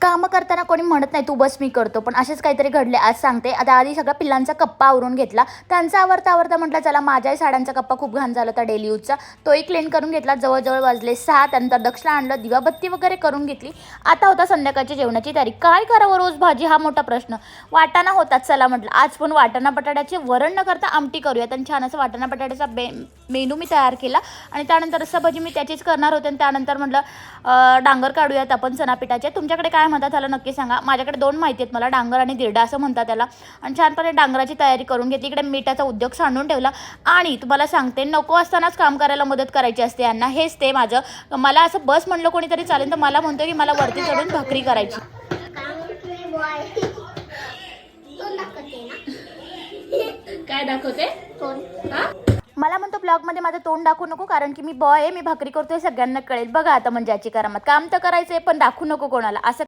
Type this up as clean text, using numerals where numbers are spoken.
कामं करताना कोणी म्हणत नाही तू बस मी करतो, पण असेच काहीतरी घडले आज सांगते. आता आधी सगळ्या पिल्लांचा कप्पा आवरून घेतला, त्यांचा आवरता म्हटलं चला माझ्याही साड्यांचा कप्पा खूप घाण झाला होता डेली यूजचा, तोही क्लीन करून घेतला. जवळजवळ वाजले 6. त्यानंतर दक्षला आणलं, दिवाबत्ती वगैरे करून घेतली. आता होता संध्याकाळच्या जेवणाची तारीख. काय करावं रोज भाजी हा मोठा प्रश्न. वाटाणा होतात, चला म्हटलं आज पण वाटाणा बटाट्याचे वरण न करता आमटी करूयात. आणि छान असं वाटाणा बटाट्याचा मेनू मी तयार केला. आणि त्यानंतर रस्सा भाजी मी त्याचीच करणार होते. आणि त्यानंतर म्हटलं डांगर काढूयात आपण चणापिठाचे. तुमच्याकडे काय म्हणतात त्याला नक्की सांगा. माझ्याकडे 2 माहिती आहेत मला, डांगर आणि दिरडा असं म्हणतात त्याला. आणि छानपणे डांगराची तयारी करून घेतली. इकडे मीठाचा उद्योग सांडून ठेवला. आणि तुम्हाला सांगते नको असतानाच काम करायला मदत करायची असते यांना. हेच ते माझं. मला असं बस म्हणलं कोणीतरी चालेल, तर मला म्हणतो की मला वरती चढून भाकरी करायची. काय दाखवते मला म्हणतो ब्लॉगमध्ये माझं तोंड दाखवू नको, कारण की मी बॉय आहे, मी भाकरी करतोय, सगळ्यांना कळेल. बघा आता म्हणजे याची करामत. काम तर करायचंय पण दाखवू नको कोणाला असं.